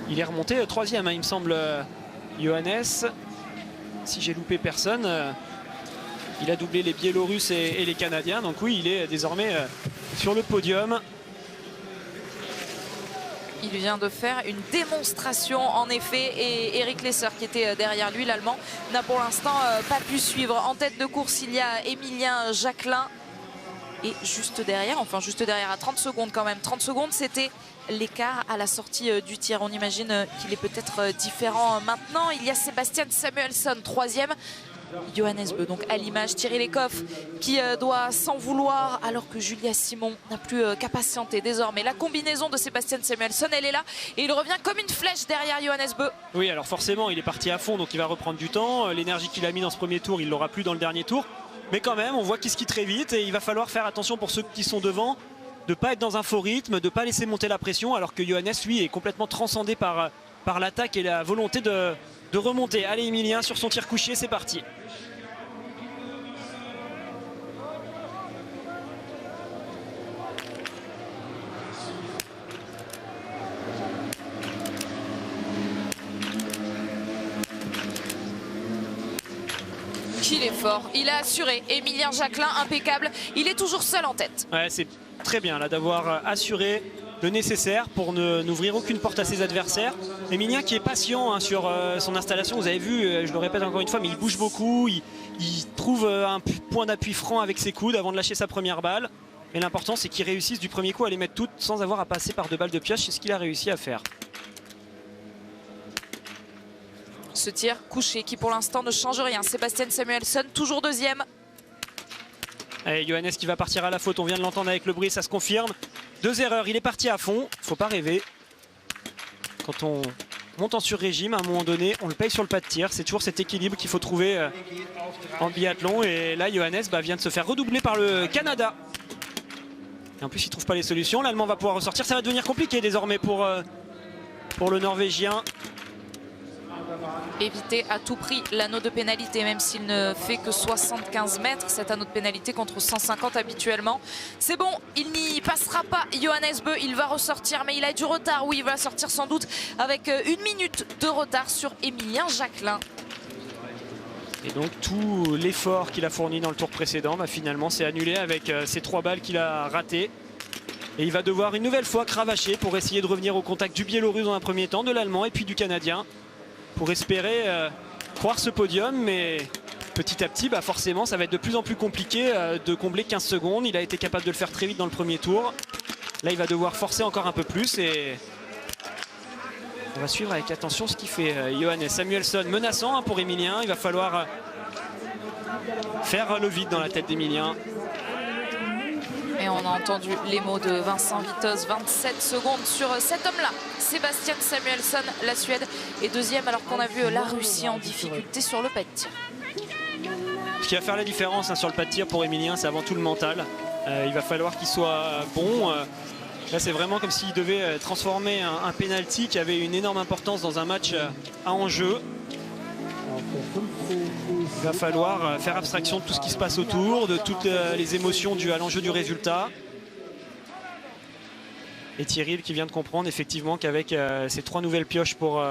[SPEAKER 2] Il est remonté 3e, hein, il me semble, Johannes. Si j'ai loupé personne, il a doublé les Biélorusses et les Canadiens. Donc oui, il est désormais sur le podium.
[SPEAKER 1] Il vient de faire une démonstration en effet et Eric Lesser qui était derrière lui, l'Allemand, n'a pour l'instant pas pu suivre. En tête de course, il y a Emilien Jacquelin et juste derrière à 30 secondes quand même. 30 secondes, c'était l'écart à la sortie du tir. On imagine qu'il est peut-être différent maintenant. Il y a Sebastian Samuelsson, 3e. Johannes Beu, donc à l'image, Thierry Lecoff qui doit s'en vouloir alors que Julia Simon n'a plus qu'à patienter désormais. La combinaison de Sebastian Samuelsson, elle est là et il revient comme une flèche derrière Johannes Beu.
[SPEAKER 2] Oui, alors forcément il est parti à fond, donc il va reprendre du temps. L'énergie qu'il a mis dans ce premier tour, il l'aura plus dans le dernier tour, mais quand même on voit qu'il skie très vite et il va falloir faire attention pour ceux qui sont devant de ne pas être dans un faux rythme, de ne pas laisser monter la pression, alors que Johannes lui est complètement transcendé par l'attaque et la volonté de remonter. Allez Emilien sur son tir couché, c'est parti.
[SPEAKER 1] Il est fort, il a assuré. Emilien Jacquelin, impeccable. Il est toujours seul en tête.
[SPEAKER 2] Ouais, c'est très bien là d'avoir assuré le nécessaire pour n'ouvrir aucune porte à ses adversaires. Emilien qui est patient, hein, sur son installation, vous avez vu, je le répète encore une fois, mais il bouge beaucoup, il trouve un point d'appui franc avec ses coudes avant de lâcher sa première balle. Et l'important c'est qu'il réussisse du premier coup à les mettre toutes sans avoir à passer par 2 balles de pioche, c'est ce qu'il a réussi à faire.
[SPEAKER 1] Ce tir couché qui pour l'instant ne change rien. Sebastian Samuelsson toujours 2e.
[SPEAKER 2] Allez, Johannes qui va partir à la faute, on vient de l'entendre avec le bruit, ça se confirme. 2 erreurs, il est parti à fond, faut pas rêver. Quand on monte en sur-régime, à un moment donné, on le paye sur le pas de tir. C'est toujours cet équilibre qu'il faut trouver en biathlon. Et là, Johannes vient de se faire redoubler par le Canada. Et en plus, il ne trouve pas les solutions. L'Allemand va pouvoir ressortir. Ça va devenir compliqué désormais pour le Norvégien.
[SPEAKER 1] Éviter à tout prix l'anneau de pénalité, même s'il ne fait que 75 mètres, cet anneau de pénalité contre 150 habituellement. C'est bon, il n'y passera pas Johannes Beu, il va ressortir, mais il a du retard. Oui, il va sortir sans doute avec 1 minute de retard sur Emilien Jacquelin.
[SPEAKER 2] Et donc tout l'effort qu'il a fourni dans le tour précédent, finalement c'est annulé avec ces 3 balles qu'il a ratées. Et il va devoir une nouvelle fois cravacher pour essayer de revenir au contact du Biélorusse dans un premier temps, de l'Allemand et puis du Canadien, pour espérer croire ce podium. Mais petit à petit, forcément, ça va être de plus en plus compliqué de combler 15 secondes. Il a été capable de le faire très vite dans le premier tour. Là, il va devoir forcer encore un peu plus. Et on va suivre avec attention ce qu'il fait Johannes. Samuelsson menaçant pour Emilien. Il va falloir faire le vide dans la tête d'Emilien.
[SPEAKER 1] Et on a entendu les mots de Vincent Vitoz, 27 secondes sur cet homme-là. Sébastien Samuelsson, la Suède, est 2e alors qu'on a vu la Russie en difficulté sur le pas de tir.
[SPEAKER 2] Ce qui va faire la différence sur le pas de tir pour Emilien, c'est avant tout le mental. Il va falloir qu'il soit bon. Là, c'est vraiment comme s'il devait transformer un penalty qui avait une énorme importance dans un match à enjeu. Il va falloir faire abstraction de tout ce qui se passe autour, de toutes les émotions dues à l'enjeu du résultat. Et Thierry qui vient de comprendre effectivement qu'avec ces 3 nouvelles pioches pour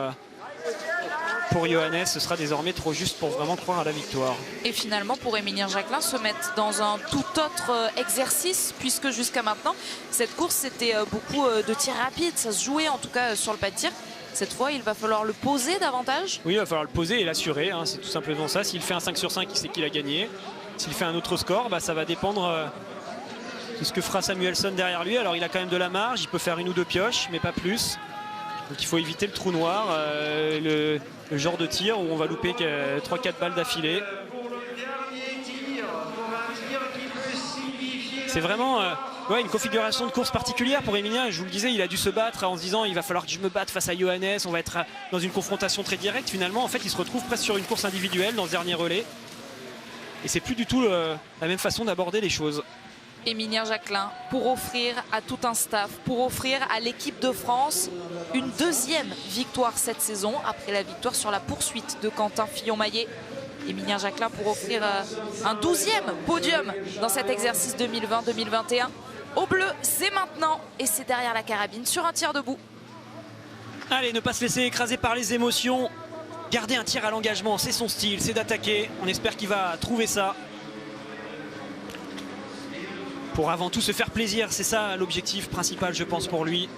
[SPEAKER 2] Johannes, ce sera désormais trop juste pour vraiment croire à la victoire.
[SPEAKER 1] Et finalement, pour Émilien Jacquelin, se mettre dans un tout autre exercice, puisque jusqu'à maintenant, cette course, c'était beaucoup de tirs rapides. Ça se jouait en tout cas sur le pas de tir. Cette fois, il va falloir le poser davantage.
[SPEAKER 2] Oui, il va falloir le poser et l'assurer. Hein, c'est tout simplement ça. S'il fait un 5 sur 5, il sait qu'il a gagné. S'il fait un autre score, bah, ça va dépendre de ce que fera Samuelsson derrière lui. Alors, il a quand même de la marge. Il peut faire 1 ou 2 pioches, mais pas plus. Donc, il faut éviter le trou noir. Le genre de tir où on va louper 3-4 balles d'affilée. C'est vraiment une configuration de course particulière pour Émilien. Je vous le disais, il a dû se battre en se disant il va falloir que je me batte face à Johannes. On va être dans une confrontation très directe. Finalement, en fait, il se retrouve presque sur une course individuelle dans ce dernier relais. Et c'est plus du tout la même façon d'aborder les choses.
[SPEAKER 1] Émilien Jacquelin pour offrir à tout un staff, pour offrir à l'équipe de France une 2e victoire cette saison après la victoire sur la poursuite de Quentin Fillon-Maillet. Émilien Jacquelin pour offrir un 12e podium dans cet exercice 2020-2021. Au bleu, c'est maintenant et c'est derrière la carabine sur un tir debout.
[SPEAKER 2] Allez, ne pas se laisser écraser par les émotions. Garder un tir à l'engagement, c'est son style, c'est d'attaquer. On espère qu'il va trouver ça. Pour avant tout se faire plaisir, c'est ça l'objectif principal, je pense, pour lui.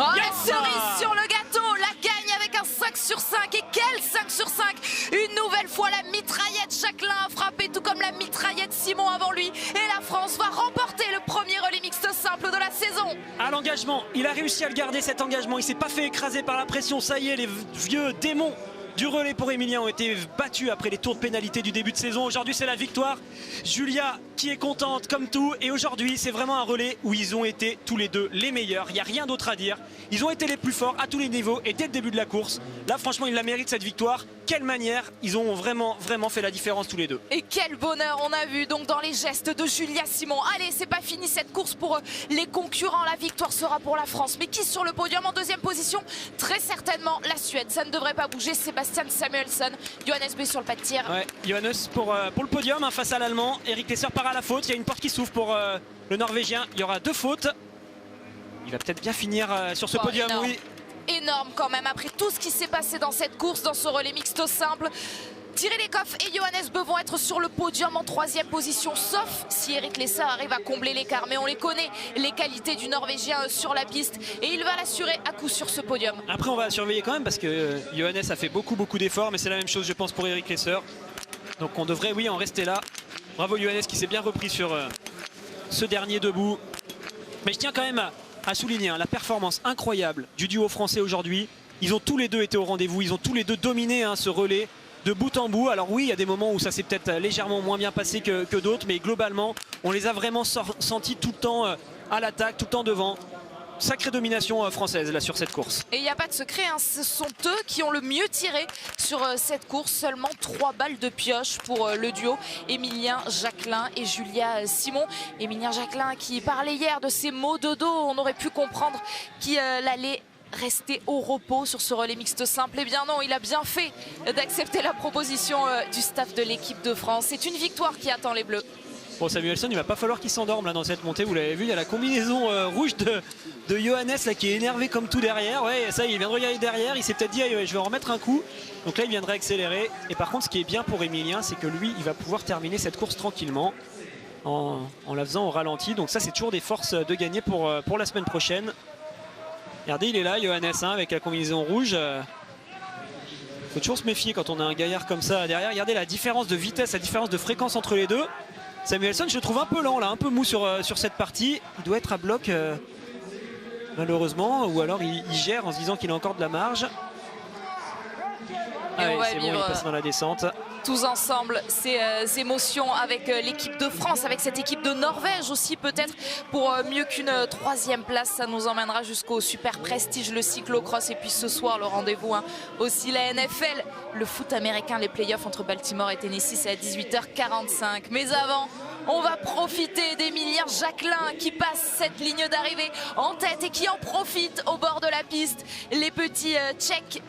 [SPEAKER 1] Oh, la cerise sur le gâteau, la gagne avec un 5 sur 5. Et quel 5 sur 5! Une nouvelle fois, la mitraillette Jacquelin a frappé, tout comme la mitraillette Simon avant lui. Et la France va remporter le premier relais mixte simple de la saison.
[SPEAKER 2] À l'engagement, il a réussi à le garder, cet engagement. Il s'est pas fait écraser par la pression. Ça y est, les vieux démons du relais pour Émilien ont été battus après les tours de pénalité du début de saison. Aujourd'hui, c'est la victoire. Julia qui est contente comme tout. Et aujourd'hui, c'est vraiment un relais où ils ont été tous les deux les meilleurs. Il n'y a rien d'autre à dire. Ils ont été les plus forts à tous les niveaux et dès le début de la course. Là, franchement, ils la méritent cette victoire. Quelle manière! Ils ont vraiment fait la différence tous les deux.
[SPEAKER 1] Et quel bonheur on a vu donc dans les gestes de Julia Simon. Allez, c'est pas fini cette course pour les concurrents. La victoire sera pour la France. Mais qui sur le podium en 2e position? Très certainement la Suède. Ça ne devrait pas bouger. Sébastien Samuelsson. Johannes B sur le pas de tir.
[SPEAKER 2] Ouais, Johannes pour le podium hein, face à l'Allemand. Eric Lesser part à la faute. Il y a une porte qui s'ouvre pour le Norvégien. Il y aura 2 fautes. Il va peut-être bien finir sur ce podium.
[SPEAKER 1] Énorme.
[SPEAKER 2] Oui.
[SPEAKER 1] Énorme quand même après tout ce qui s'est passé dans cette course, dans ce relais mixte simple. Thierry Lecoff et Johannes Beu vont être sur le podium en 3e position, sauf si Eric Lesser arrive à combler l'écart. Mais on les connaît, les qualités du Norvégien sur la piste, et il va l'assurer à coup sur ce podium.
[SPEAKER 2] Après, on va surveiller quand même parce que Johannes a fait beaucoup d'efforts, mais c'est la même chose, je pense, pour Eric Lesser. Donc on devrait, oui, en rester là. Bravo Johannes qui s'est bien repris sur ce dernier debout. Mais je tiens quand même à souligner hein, la performance incroyable du duo français aujourd'hui. Ils ont tous les deux été au rendez-vous, ils ont tous les deux dominé hein, ce relais de bout en bout. Alors oui, il y a des moments où ça s'est peut-être légèrement moins bien passé que d'autres, mais globalement, on les a vraiment sentis tout le temps à l'attaque, tout le temps devant. Sacrée domination française là sur cette course.
[SPEAKER 1] Et il n'y a pas de secret, hein, ce sont eux qui ont le mieux tiré sur cette course. Seulement 3 balles de pioche pour le duo Émilien Jacquelin et Julia Simon. Émilien Jacquelin qui parlait hier de ses maux de dos. On aurait pu comprendre qu'il allait rester au repos sur ce relais mixte simple. Eh bien non, il a bien fait d'accepter la proposition du staff de l'équipe de France. C'est une victoire qui attend les Bleus.
[SPEAKER 2] Bon, Samuelsson, il va pas falloir qu'il s'endorme là dans cette montée. Vous l'avez vu, il y a la combinaison rouge de Johannes là qui est énervé comme tout derrière. Ouais, ça, il vient de regarder derrière. Il s'est peut-être dit, je vais en remettre un coup. Donc là, il viendrait accélérer. Et par contre, ce qui est bien pour Émilien, c'est que lui, il va pouvoir terminer cette course tranquillement en la faisant au ralenti. Donc ça, c'est toujours des forces de gagner pour la semaine prochaine. Regardez, il est là, Johannes, hein, avec la combinaison rouge. Faut toujours se méfier quand on a un gaillard comme ça derrière. Regardez la différence de vitesse, la différence de fréquence entre les deux. Samuelsson, je le trouve un peu lent là, un peu mou sur cette partie. Il doit être à bloc malheureusement, ou alors il gère en se disant qu'il a encore de la marge. Ah oui, c'est bon, il passe dans la descente.
[SPEAKER 1] Tous ensemble ces émotions avec l'équipe de France, avec cette équipe de Norvège aussi peut-être pour mieux qu'une 3e place. Ça nous emmènera jusqu'au super prestige, le cyclocross, et puis ce soir le rendez-vous hein, aussi la NFL, le foot américain, les playoffs entre Baltimore et Tennessee, c'est à 18h45. Mais avant, On va profiter d'Emilien Jacquelin qui passe cette ligne d'arrivée en tête et qui en profite au bord de la piste. Les petits Tchèques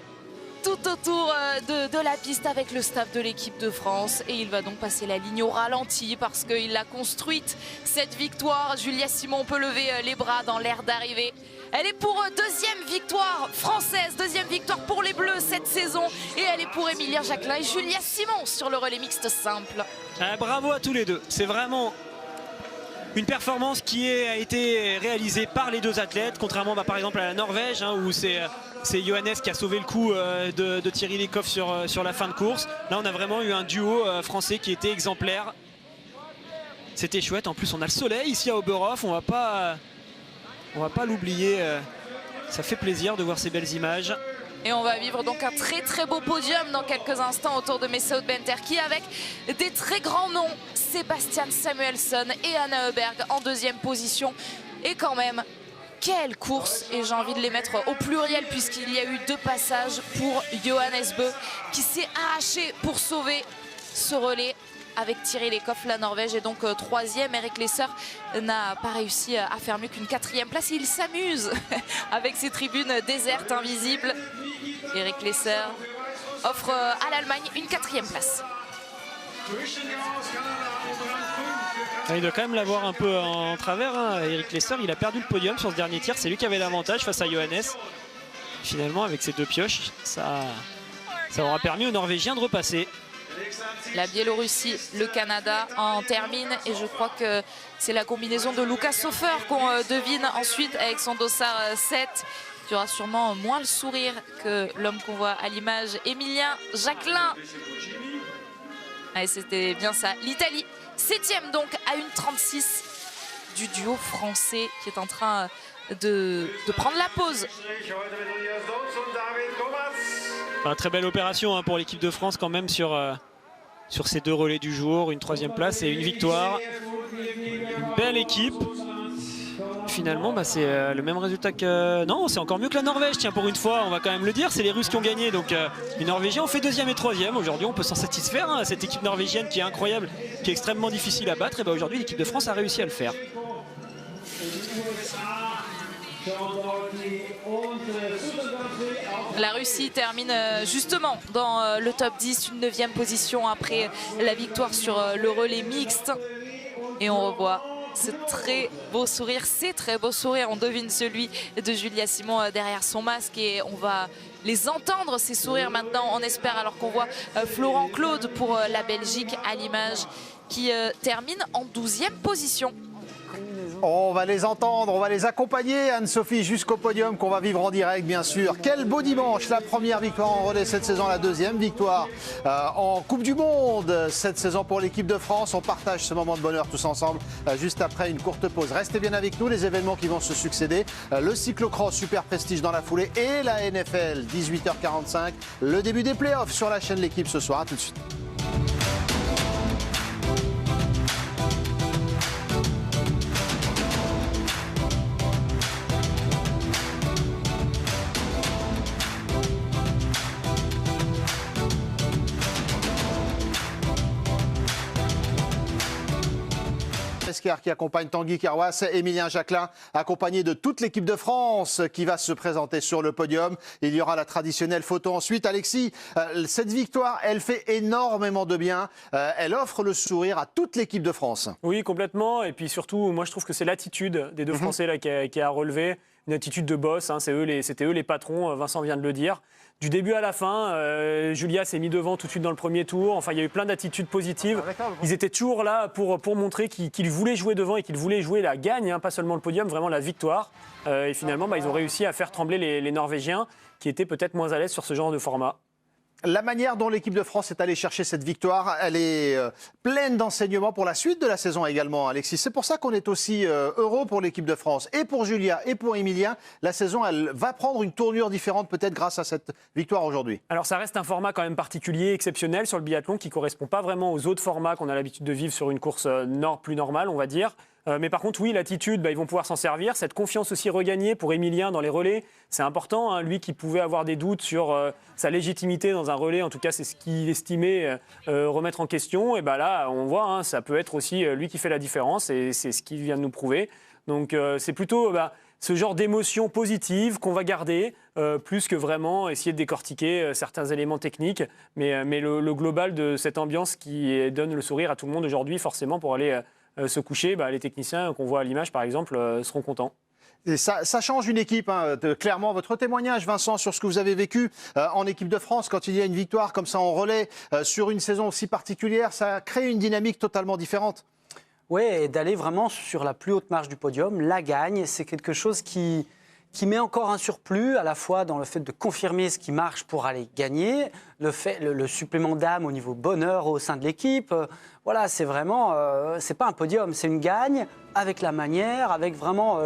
[SPEAKER 1] tout autour de la piste avec le staff de l'équipe de France, et il va donc passer la ligne au ralenti parce qu'il a construite cette victoire. Julia Simon peut lever les bras dans l'air d'arrivée. Elle est pour deuxième victoire française, deuxième victoire pour les Bleus cette saison, et elle est pour Emilien Jacquelin et Julia Simon sur le relais mixte simple.
[SPEAKER 2] Bravo à tous les deux, c'est vraiment une performance qui a été réalisée par les deux athlètes, contrairement par exemple à la Norvège, où c'est Johannes qui a sauvé le coup de Thierry Lekhoff sur la fin de course. Là on a vraiment eu un duo français qui était exemplaire. C'était chouette, en plus on a le soleil ici à Oberhof, on va pas l'oublier, ça fait plaisir de voir ces belles images.
[SPEAKER 1] Et on va vivre donc un très très beau podium dans quelques instants autour de Messoud Benterki avec des très grands noms, Sebastian Samuelsson et Anna Heuberg en deuxième position. Et quand même, quelle course, et j'ai envie de les mettre au pluriel puisqu'il y a eu 2 passages pour Johannes Bö qui s'est arraché pour sauver ce relais avec Thierry Lekhoff, la Norvège, et donc troisième. Eric Lesser n'a pas réussi à faire mieux qu'une 4e place. Il s'amuse avec ses tribunes désertes, invisibles. Eric Lesser offre à l'Allemagne une 4e place.
[SPEAKER 2] Il doit quand même l'avoir un peu en travers, Eric Lesser. Il a perdu le podium sur ce dernier tir, c'est lui qui avait l'avantage face à Johannes. Finalement, avec ces 2 pioches, ça aura permis aux Norvégiens de repasser.
[SPEAKER 1] La Biélorussie, le Canada en termine, et je crois que c'est la combinaison de Lucas Hofer qu'on devine ensuite avec son dossard 7, qui aura sûrement moins le sourire que l'homme qu'on voit à l'image, Emilien Jacquelin. Allez, c'était bien ça. L'Italie, 7e donc à 1,36 du duo français qui est en train de prendre la pause.
[SPEAKER 2] Très belle opération pour l'équipe de France quand même sur ces 2 relais du jour, une 3e place et une victoire. Une belle équipe. Finalement, c'est le même résultat que... Non, c'est encore mieux que la Norvège, tiens, pour une fois, on va quand même le dire. C'est les Russes qui ont gagné, donc les Norvégiens ont fait 2e et 3e. Aujourd'hui, on peut s'en satisfaire. Cette équipe norvégienne qui est incroyable, qui est extrêmement difficile à battre. Et aujourd'hui, l'équipe de France a réussi à le faire.
[SPEAKER 1] La Russie termine justement dans le top 10, une 9e position après la victoire sur le relais mixte. Et on revoit ce très beau sourire, ces très beaux sourires. On devine celui de Julia Simon derrière son masque, et on va les entendre, ces sourires maintenant, on espère, alors qu'on voit Florent Claude pour la Belgique à l'image, qui termine en 12e position.
[SPEAKER 3] On va les entendre, on va les accompagner, Anne-Sophie, jusqu'au podium qu'on va vivre en direct, bien sûr. Quel beau dimanche, la première victoire en relais cette saison, la 2e victoire en Coupe du Monde cette saison pour l'équipe de France. On partage ce moment de bonheur tous ensemble juste après une courte pause. Restez bien avec nous, les événements qui vont se succéder. Le cyclocross Super Prestige dans la foulée et la NFL, 18h45. Le début des playoffs sur la chaîne L'équipe ce soir. À tout de suite. Qui accompagne Tanguy Carwas, Emilien Jacquelin, accompagné de toute l'équipe de France qui va se présenter sur le podium. Il y aura la traditionnelle photo ensuite. Alexis, cette victoire, elle fait énormément de bien. Elle offre le sourire à toute l'équipe de France.
[SPEAKER 4] Oui, complètement. Et puis surtout, moi je trouve que c'est l'attitude des 2 Français là, qui a relevé. Une attitude de boss, c'était eux les patrons, Vincent vient de le dire. Du début à la fin, Julia s'est mis devant tout de suite dans le premier tour. Enfin, il y a eu plein d'attitudes positives. Ils étaient toujours là pour montrer qu'ils voulaient jouer devant et qu'ils voulaient jouer la gagne, pas seulement le podium, vraiment la victoire. Et finalement, ils ont réussi à faire trembler les Norvégiens qui étaient peut-être moins à l'aise sur ce genre de format.
[SPEAKER 3] La manière dont l'équipe de France est allée chercher cette victoire, elle est pleine d'enseignements pour la suite de la saison également, Alexis. C'est pour ça qu'on est aussi heureux pour l'équipe de France. Et pour Julia et pour Emilien, la saison, elle va prendre une tournure différente peut-être grâce à cette victoire aujourd'hui.
[SPEAKER 4] Alors ça reste un format quand même particulier, exceptionnel sur le biathlon qui ne correspond pas vraiment aux autres formats qu'on a l'habitude de vivre sur une course plus normale, on va dire. Mais par contre, oui, l'attitude, ils vont pouvoir s'en servir. Cette confiance aussi regagnée pour Emilien dans les relais, c'est important. Lui qui pouvait avoir des doutes sur sa légitimité dans un relais, en tout cas, c'est ce qu'il estimait remettre en question. Et là, on voit, ça peut être aussi lui qui fait la différence et c'est ce qu'il vient de nous prouver. Donc, c'est plutôt ce genre d'émotion positive qu'on va garder, plus que vraiment essayer de décortiquer certains éléments techniques. Mais le global de cette ambiance qui donne le sourire à tout le monde aujourd'hui, forcément, pour aller se coucher, les techniciens qu'on voit à l'image, par exemple, seront contents.
[SPEAKER 3] Et ça change une équipe, clairement. Votre témoignage, Vincent, sur ce que vous avez vécu en équipe de France, quand il y a une victoire comme ça en relais, sur une saison aussi particulière, ça crée une dynamique totalement différente.
[SPEAKER 5] Oui, et d'aller vraiment sur la plus haute marche du podium, la gagne, c'est quelque chose qui met encore un surplus, à la fois dans le fait de confirmer ce qui marche pour aller gagner, le supplément d'âme au niveau bonheur au sein de l'équipe. Voilà, c'est vraiment, c'est pas un podium, c'est une gagne avec la manière, avec vraiment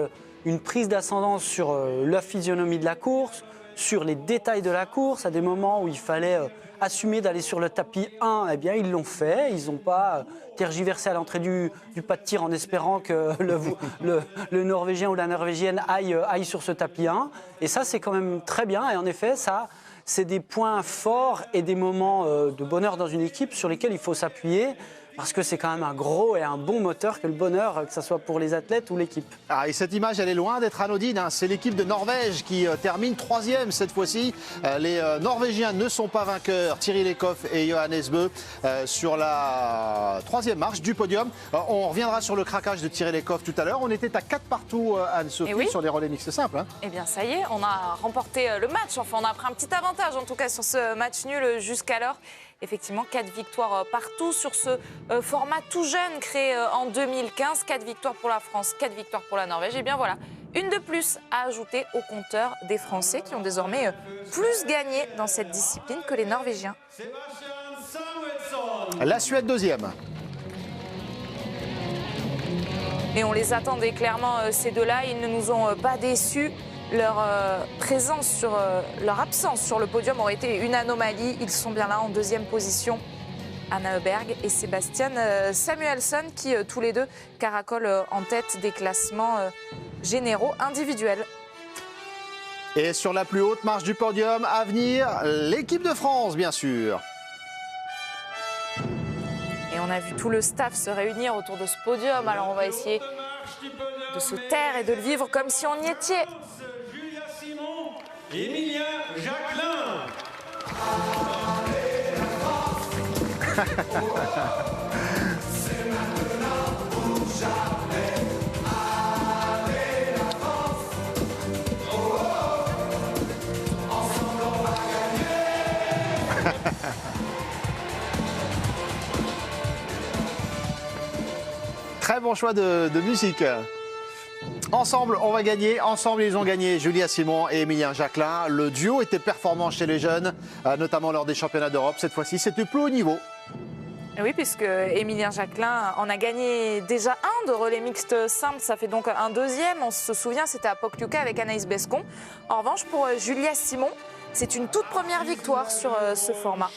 [SPEAKER 5] une prise d'ascendance sur la physionomie de la course, sur les détails de la course, à des moments où il fallait assumer d'aller sur le tapis 1, eh bien ils l'ont fait, ils n'ont pas tergiversé à l'entrée du pas de tir en espérant que le Norvégien ou la Norvégienne aille sur ce tapis 1. Et ça, c'est quand même très bien. Et en effet, ça, c'est des points forts et des moments de bonheur dans une équipe sur lesquels il faut s'appuyer. Parce que c'est quand même un gros et un bon moteur que le bonheur, que ce soit pour les athlètes ou l'équipe.
[SPEAKER 3] Et cette image, elle est loin d'être anodine. C'est l'équipe de Norvège qui termine 3e cette fois-ci. Les Norvégiens ne sont pas vainqueurs. Thierry Lekhoff et Johannes Bö sur la 3e marche du podium. On reviendra sur le craquage de Thierry Lekhoff tout à l'heure. On était à 4 partout, Anne-Sophie, sur les relais mixtes simples.
[SPEAKER 1] Eh bien, ça y est, on a remporté le match. Enfin, on a pris un petit avantage, en tout cas, sur ce match nul jusqu'alors. Effectivement, 4 victoires partout sur ce format tout jeune créé en 2015. 4 victoires pour la France, 4 victoires pour la Norvège. Et bien voilà, une de plus à ajouter au compteur des Français qui ont désormais plus gagné dans cette discipline que les Norvégiens.
[SPEAKER 3] La Suède 2e.
[SPEAKER 1] Et on les attendait clairement, ces deux-là. Ils ne nous ont pas déçus. Leur leur absence sur le podium aurait été une anomalie. Ils sont bien là en 2e position. Anna Heuberg et Sébastien Samuelsson qui tous les deux caracolent en tête des classements généraux individuels.
[SPEAKER 3] Et sur la plus haute marche du podium, à venir, l'équipe de France, bien sûr.
[SPEAKER 1] Et on a vu tout le staff se réunir autour de ce podium. Alors on va essayer de se taire et de le vivre comme si on y était.
[SPEAKER 6] Emilien Jacquelin.
[SPEAKER 3] Très bon choix de musique. Ensemble, on va gagner. Ensemble, ils ont gagné. Julia Simon et Emilien Jacquelin. Le duo était performant chez les jeunes, notamment lors des championnats d'Europe. Cette fois-ci, c'était plus haut niveau.
[SPEAKER 1] Et oui, puisque Emilien Jacquelin en a gagné déjà un de relais mixte simple. Ça fait donc un 2e. On se souvient, c'était à Pokljuka avec Anaïs Bescon. En revanche, pour Julia Simon, c'est une toute première victoire sur ce format.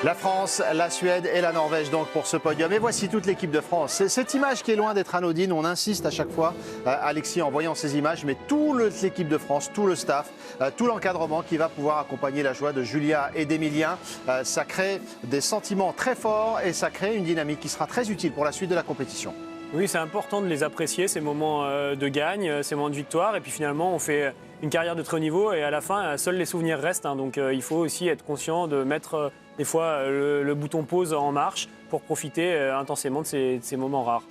[SPEAKER 3] La France, la Suède et la Norvège donc pour ce podium. Et voici toute l'équipe de France. C'est cette image qui est loin d'être anodine. On insiste à chaque fois, Alexis, en voyant ces images, mais toute l'équipe de France, tout le staff, tout l'encadrement qui va pouvoir accompagner la joie de Julia et d'Emilien. Ça crée des sentiments très forts et ça crée une dynamique qui sera très utile pour la suite de la compétition.
[SPEAKER 4] Oui, c'est important de les apprécier, ces moments de gagne, ces moments de victoire. Et puis finalement, on fait une carrière de très haut niveau et à la fin, seuls les souvenirs restent. Donc il faut aussi être conscient de mettre des fois le bouton pause en marche pour profiter intensément de ces moments rares.